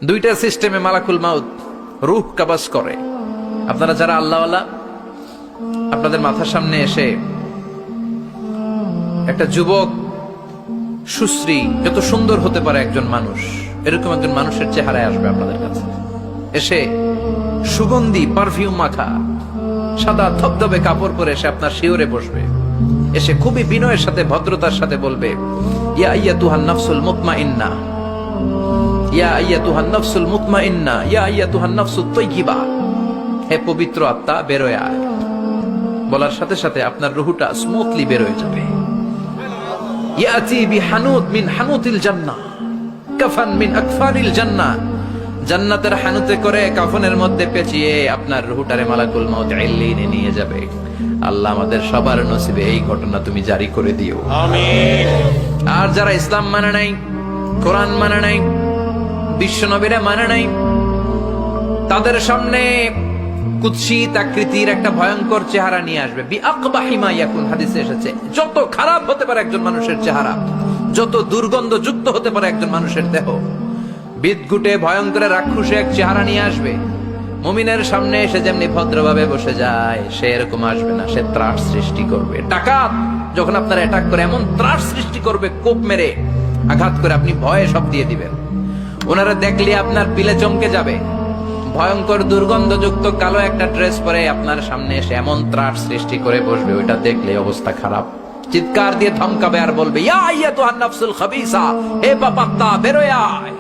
দুইটা সিস্টেমে মালাকুল মাউত রূহ কাবাজ করে। আপনারা যারা আল্লাহওয়ালা, আপনাদের মাথার সামনে এসে একটা যুবক, সুশ্রী, যত সুন্দর হতে পারে একজন মানুষ, এরকম একজন মানুষের চেহারায় আসবে আপনাদের কাছে, এসে সুগন্ধি পারফিউম মাখা সাদা ধবধবে কাপড় পরে এসে আপনার শিওরে বসবে, এসে খুবই বিনয়ের সাথে ভদ্রতার সাথে বলবে, ইয়া আইয়াতুহান নাফসুল মুতমাইন্না, ইয়া আইয়াতুহান নাফসুল মুতমাইন্না, ইয়া আইয়াতুহান নাফসুত তাইয়্যিবা, হে পবিত্র আত্মা বেরোয় আয়। বলার সাথে সাথে আপনার রুহটা স্মুথলি বের হয়ে যাবে। ইয়াতি বিহানুত মিন হানুতিল জান্নাহ, কাফান মিন আকফানিল জান্নাহ, জান্নাতের হানুতে করে কাফনের মধ্যে পেঁচিয়ে আপনার রুহটারে মালাকুল মাউত ইল্লিনে নিয়ে যাবে। আল্লাহ আমাদের সবার নসিবে এই ঘটনা তুমি জারি করে দিও, আমিন। আর যারা ইসলাম মানে নাই, কোরআন মানে নাই, বিশ্ব নবীরা মানে নাই, তাদের সামনে কুৎসিত আকৃতির একটা ভয়ঙ্কর চেহারা নিয়ে আসবে। বিআকবাহি মা ইয়াকুন, হাদিসে এসেছে, যত খারাপ হতে পারে একজন মানুষের চেহারা, যত দুর্গন্ধযুক্ত হতে পারে একজন মানুষের দেহ, বিদঘুটে ভয়ঙ্কর রাক্ষসে এক চেহারা নিয়ে আসবে। মুমিনের সামনে এসে যেমনি ভদ্রভাবে বসে যায়, সে এরকম আসবে না, সে ত্রাস সৃষ্টি করবে। ডাকাত যখন আপনার অ্যাটাক করে এমন ত্রাস সৃষ্টি করবে, কোপ মেরে আঘাত করে আপনি ভয়ে সব দিয়ে দিবেন। ওনারা দেখলে আপনার পিলে চমকে যাবে। ভয়ঙ্কর দুর্গন্ধযুক্ত কালো একটা ড্রেস পরে আপনার সামনে এসে এমন ত্রাস সৃষ্টি করে বসবে, ওইটা দেখলে অবস্থা খারাপ। চিৎকার দিয়ে ধমকাবে আর বলবে, ইয়া আইয়াতুহান নাফসুল খাবিসা, হে পাপাত্তা বেরোয় আয়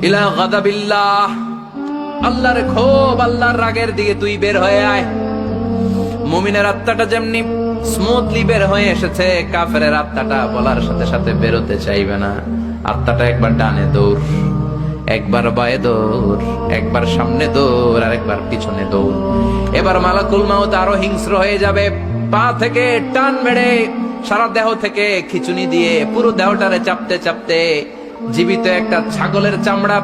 ইলা গাদাবিল্লাহ, আল্লাহর ক্ষোভ, আল্লাহর রাগের দিকে তুই বের হয়ে আয়। মুমিনের আত্মাটা যেমনি স্মুথলি বের হয়ে এসেছে, কাফেরের আত্মাটা বলার সাথে সাথে বেরোতে চাইবে না। আত্মাটা একবার ডানে দৌড়, একবার বায়ে দৌড়, একবার সামনে দৌড়, আর একবার পিছনে দৌড়। এবার মালাকুল মাউত আরো হিংস্র হয়ে যাবে, পা থেকে টান মেরে সারা দেহ থেকে খিচুনি দিয়ে পুরো দেহটারে চাপতে চাপতে জীবিত একটা ছাগলের চামড়া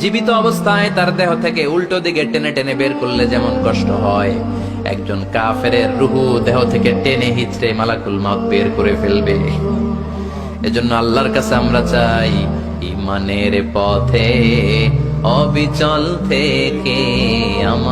জীবিত অবস্থায় তার দেহ থেকে উল্টো দিকে টেনে টেনে বের করলে যেমন কষ্ট হয়, একজন কাফেরের রুহু দেহ থেকে টেনে হিচড়ে মালাকুল মাউত বের করে ফেলবে। এজন্য আল্লাহর কাছে আমরা চাই, ইমানের পথে অবিচল থেকে আমার